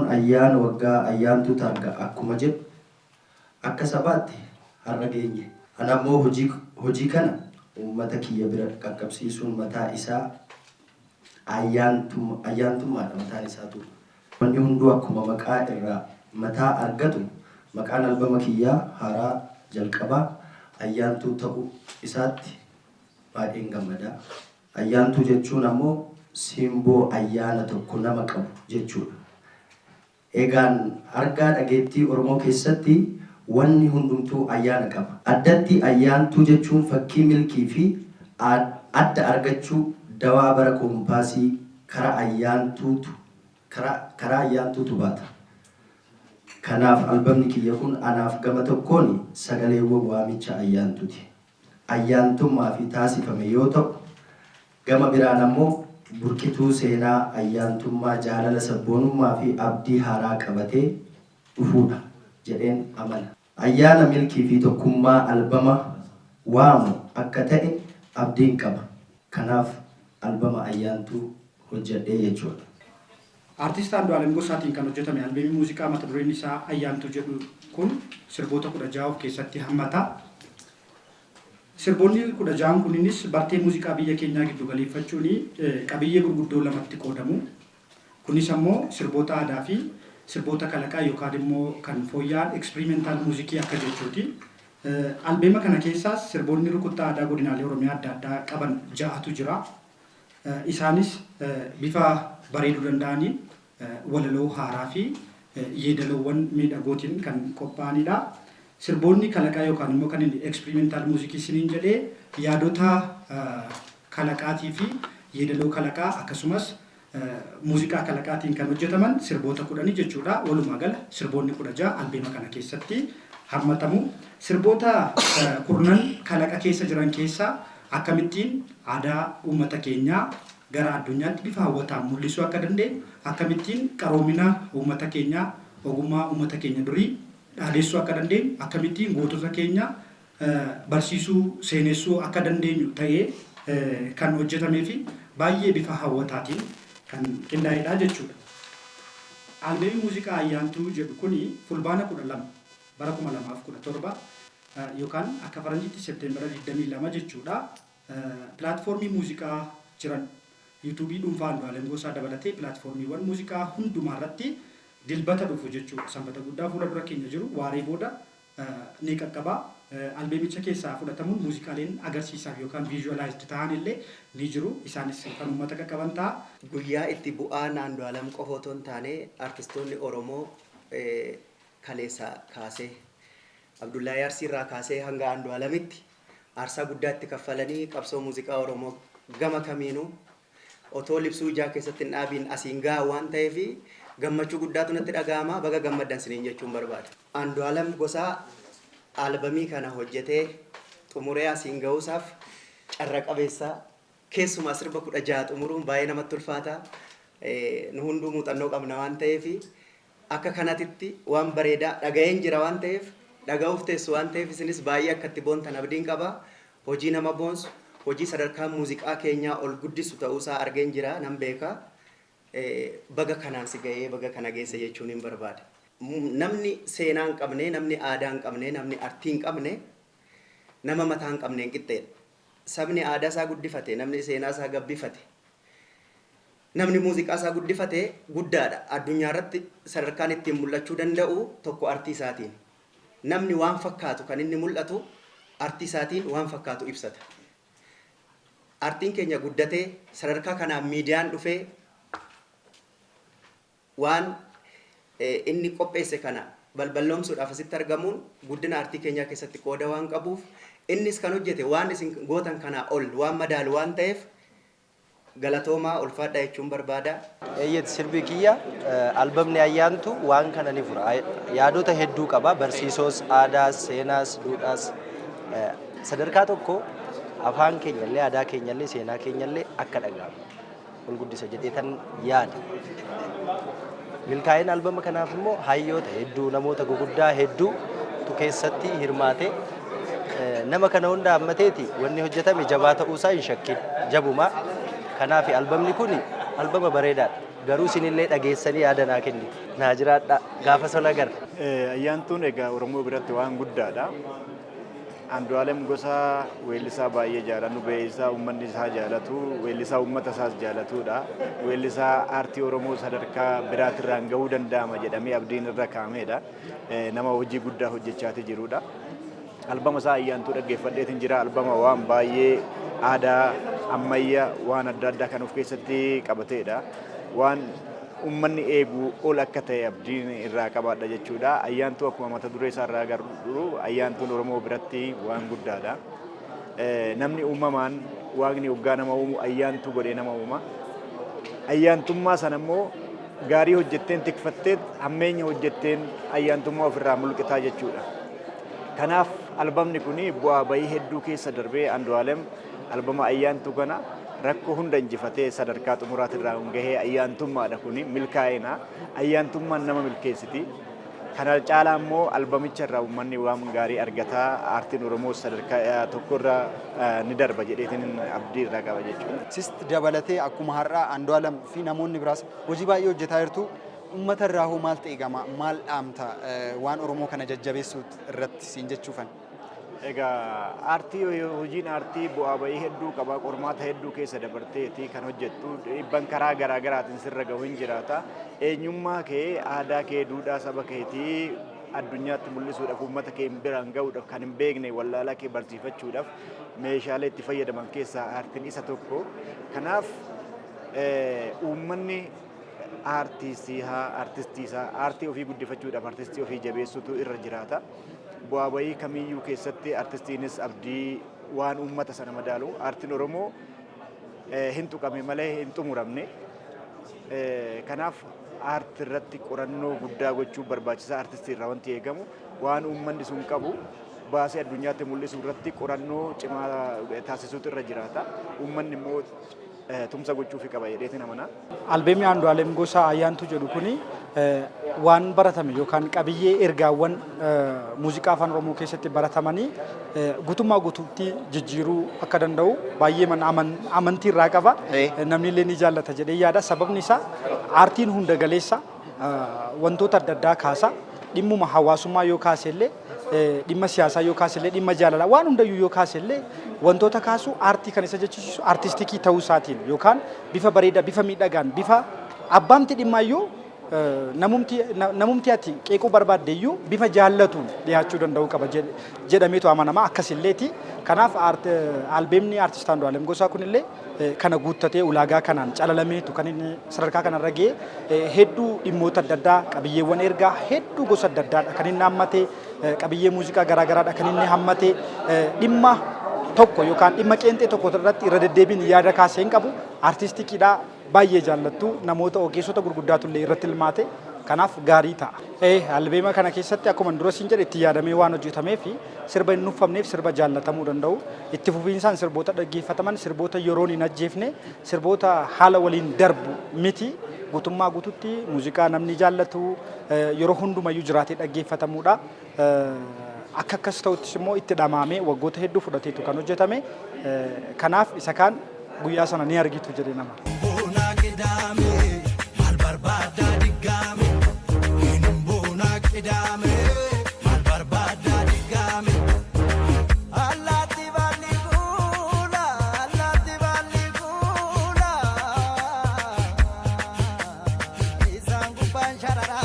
Oromoon ayyaana waggaa ayyaantu targa akkuma jedhu akka sabaatti har'a geenye. Ana ammoo hojii kana uummata kiyya bira qaqqabsiisuun mataa isaa ayyaantummaadha mataan isaatu. Wanni hunduu akkuma maqaa irraa mataa argatu maqaan albama kiyyaa haaraa jalqabaa ayyaantuu ta'uu isaatti baay'een gammadaa. Ayyaantuu jechuun ammoo simboo ayyaana tokko nama qabu jechuudha. Egaan argaa dhageettii Oromoo keessatti wanni hundumtuu ayyaana qaba. Addatti ayyaantuu jechuun fakkii milkii fi adda argachuu dawaa bara koompaasii karaa ayyaantuutu baata. Kanaaf albamni kiyya kun anaaf gama tokkoon sagaleewwan waamicha ayyaantuuti. Ayyaantummaa fi taasifame yoo ta'u gama biraan ammoo burqituu seenaa ayyaantummaa jaalala sabboonummaa fi abdii haaraa qabatee dhufuudha jedheen amana. Ayyaana milkii fi tokkummaa albama waamu akka ta'e abdiin qaba. Kanaaf albama ayyaantuu hojjedhee jechuudha. Artist Andu'aalem Gosaatiin kan hojjetame albamii muuziqaa mata dureen isaa Ayyaantuu jedhu kun sirboota 16 of keessatti hammata. Sirboonni 16 kuninis bartee muuziqaa biyya keenyaa giddu galeeffachuun qabiyyee gurguddoo lamatti qoodamu. Kunis ammoo sirboota aadaa fi sirboota kalaqaa yookaan immoo kan fooyya'an experimental muuziqii akka jechuuti. Albeema kana keessaas sirboonni rukuttaa aadaa godinaalee Oromiyaa adda addaa qaban 6tu jira. Isaanis bifa bareeduu danda'aniin walaloo haaraa fi yeedaloowwan miidhagootiin kan qophaa'anidha. Sirboonni kalaqaa yookaan immoo kan inni experimental muuziqii siniin jedhee yaadota kalaqaatii fi yeedaloo kalaqaa akkasumas muuziqaa kalaqaatiin kan hojjetaman sirboota 10 jechuudha. Walumaa gala sirboonni 16 albeema kana keessatti hammatamu. Sirboota 10 kalaqa keessa jiran keessaa akkamittiin aadaa uummata keenyaa gara addunyaatti bifa hawwataan mul'isuu akka dandeenyu, akkamittiin qaroomina uummata keenyaa, ogummaa uummata keenya durii dhaadheessuu akka dandeenyu, akkamittiin gootota keenya barsiisuu, seenessuu akka dandeenyu ta'ee kan hojjetamee fi baay'ee bifa hawwataatiin kan qindaa'edha jechuudha. Albeemii muuziqaa ayyaantuu jedhu kuni fulbaana 12 bara 2017 yookaan akka faranjiitti seepteembara 22 jechuudha. Pilaatfoormii muuziqaa jiran yuutuubii dhuunfaa Andu'aalem Gosaa dabalatee pilaatfoormiiwwan muuziqaa hundumaa irratti dilbata dhufu jechuudha. Sanbata guddaa fuula dura keenya jiru waaree booda ni qaqqaba. Albeemicha keessaa fudhatamuun muuziqaaleen agarsiisaaf yookaan viizuwalaayizd ta'an illee ni jiru. Isaanis kan uummata qaqqaban ta'a. Guyyaa itti bu'aan Andu'aalem qofa otoo hin taane artistoonni Oromoo kaleessa kaasee Abdullahi Arsii irraa kaasee hanga Andu'aalemitti aarsaa guddaa itti kaffalanii qabsoo muuziqaa Oromoo gama kamiinuu otoo libsuu ijaa keessatti hin dhaabiin asiin gahaa waan ta'eef gammachuu guddaatu natti dhaga'ama. Baga gammaddan siniin jechuun barbaada. Andu'aalem Gosaa albamii kana hojjetee xumuree asiin ga'uusaaf carra qabeessa keessumaa sirba 16 xumuruun baay'ee namatti ulfaata. Nu hunduu muuxannoo qabna waan ta'eef akka kanatitti waan bareedaa dhaga'een jira waan ta'eef dhaga'uuf teessu waan ta'eef isinis baay'ee akka itti boontan abdiin qaba. Hojii nama boonsu, hojii sadarkaa muuziqaa keenyaa ol guddisu ta'uusaa argeen jira nan beeka. Baga kanaan si ga'ee baga kana geesse jechuun hin barbaada. Namni seenaa hin qabne, namni aadaa hin qabne, namni artii hin qabne, nama mataa hin qabne hin qixxeedha. Sabni aadaa isaa guddifate, namni seenaa isaa gabbifate, namni muuziqaa isaa guddifate guddaadha. Addunyaa irratti sadarkaan ittiin mul'achuu danda'u tokko artii isaatiin. Namni waan fakkaatu kan inni mul'atu artii isaatiin waan fakkaatu ibsata. Artiin keenya guddatee sadarkaa kanaan miidiyaan dhufee waan inni qopheesse kana balballoomsuudhaaf asitti argamuun guddina artii keenyaa keessatti qooda waan qabuuf innis kan hojjete waan isin gootan kanaa ol waan madaalu waan ta'eef galatoomaa ulfaadha jechuun barbaada. Eeyyet sirbi kiyya albamni ayyaantu waan kana ni fura. Yaadota hedduu qaba. Barsiisoos, aadaas, seenaas, duudhaas sadarkaa tokko afaan keenyallee, aadaa keenyallee, seenaa keenyallee akka dhaga'amu ol guddisa jedhee tan yaada. Milkaa'ina albama kanaaf immoo hayyoota hedduu, namoota guguddaa hedduutu keessatti hirmaate. Nama kana hunda hammateeti wanni hojjetame jabaa ta'uusaa hin shakkin. Jabuma. Kanaaf albamni kun albama bareedaadha. garuu isinillee dhageessanii yaada naa kennitu. Naa jiraadha gaafa sola gara. Ayyaantuun egaa Oromoo biratti waan guddaadha. Andu'aalem Gosaa weellisaa baay'ee jaalatu, beeksisaa uummanni isaa jaalatu, weellisaa uummata isaas jaalatudha. Weellisaa aartii Oromoo sadarkaa biraatirraan gahuu danda'ama jedhamee abdiin irra kaa'amedha. Nama hojii guddaa hojjechaatii jirudha. Albama isaa ayyaantuu dhaggeeffadheetiin jira. Albama waan baay'ee aadaa, ammayyaa, waan adda addaa kan of keessatti qabatedha. Waan uummanni eegu ol akka ta'e abdiin irraa qabaadha jechuudha. Ayyaantuu akkuma mata duree isaa irraa agarru ayyaantuun Oromoo biratti waan guddaadha. Namni uumamaan waaqni hoggaa nama uumu ayyaantuu godhee nama uuma. Ayyaantummaa sana immoo gaarii hojjetteen tikfatteet hammeenya hojjetteen ayyaantummaa ofirraa mulqisaa jechuudha. Kanaaf albamni kun bu'aa bayii hedduu keessa darbee Andu'aalem albama ayyaantuu kana rakkoo hunda injifatee sadarkaa xumuraatirraa gahee ayyaantummaadha kun milkaa'ina. Ayyaantummaan nama milkeessiti. Kana caalaa immoo albamicha irraa uummanni waan gaarii argataa aartiin Oromoo sadarkaa tokkorra ni darba jedheetiin abdii irraa qaba jechuudha. Sist dabalatee akkuma har'aa Andu'aalem fi namoonni biraas hojii baay'ee hojjetaa jirtu. Uummata irraa hoo maal ta'e gama maal dhaamta waan Oromoo kana jajjabeessuu irratti siin jechuufan? Egaa hojiin aartii bu'aa bayii hedduu qaba, qormaata hedduu keessa dabarteeti kan hojjettu, dhiibbaan karaa garaa garaatiin sirra gahu hin jiraata. Eenyummaa kee, aadaa kee, duudhaa saba keetii addunyaatti mul'isuudhaaf, uummata kee biraan gahuudhaaf, kan hin beekne wallaalaa kee barsiifachuudhaaf meeshaalee itti fayyadaman keessaa aartiin isa tokko. Kanaaf uummanni aartistiisaa aartii ofii guddifachuudhaaf aartistii ofii jabeessutu irra jiraata. Bu'aa bayii kamiyyuu keessatti aartistiinis abdii waan uummata sana madaalu aartiin Oromoo hin tuqame malee hin xumuramne. Kanaaf aartii irratti qorannoo guddaa gochuu barbaachisaa aartistii irraa wanti eegamu waan uummanni sun qabu baasee addunyaatti mul'isuu irratti qorannoo cimaa taasisuutu irra jiraata. Uummanni immoo tumsa gochuufi qaba jedheetiin amana. Albeemii Andu'aalem Gosaa ayyaantuu jedhu kuni waan baratame yookaan qabiyyee ergaawwan muuziqaa afaan Oromoo keessatti baratamanii guutummaa guutuutti jijjiiruu akka danda'u baay'ee amantii irraa qaba. Namni illee ni jaallata jedhee yaada. Sababni isaa aartiin hunda galeessa wantoota adda addaa kaasa. Dhimmuma hawaasummaa yoo kaase illee dhimma siyaasaa yoo kaase illee dhimma jaalalaa waan hundayyuu yoo kaase illee wantoota kaasu aartii kan isa jechuun aartistikii ta'uu isaatiin yookaan bifa bareedaa, bifa miidhagaan, bifa abbaamti dhimmaayyuu namumti ati qeequu barbaaddeeyyuu bifa jaallatuun dhiyaachuu danda'uu qaba jedhameetu amanama akkasilleeti. Kanaaf albeemni aartist Andu'aalem Gosaa kunillee kana guuttatee ulaagaa kanaan calalameetu kan inni sadarkaa kanarra ga'e hedduu dhimmoota adda addaa qabiyyeewwan ergaa hedduu gosa adda addaadha kan inni hammatee qabiyyee muuziqaa garaa garaadha kan inni hammatee dhimma tokko yookaan dhimma qeenxee tokko irratti irra deddeebiin yaada kaasee hin qabu aartistikiidhaa baay'ee jaallattu namoota ogeessota gurguddaatu illee irratti hirmaate kanaaf gaarii ta'a. Albeema kana keessatti akkuma dura siin jedhe itti yaadamee waan hojjetamee fi sirba hin nuffamneef sirba jaallatamuu danda'u. Itti fufiinsaan sirboota dhaggeeffataman, sirboota yeroon hin ajjeefne, sirboota haala waliin darbu miti. Guutummaa guututti muuziqaa namni jaallatu yeroo hundumayyuu jiraatee dhaggeeffatamuudha. Akka akkas ta'uttis immoo itti dhamaamee waggoota hedduu fudhateetu kan hojjetame. Kanaaf isa kaan guyyaa sana ni argitu jedhee nama. Shut up.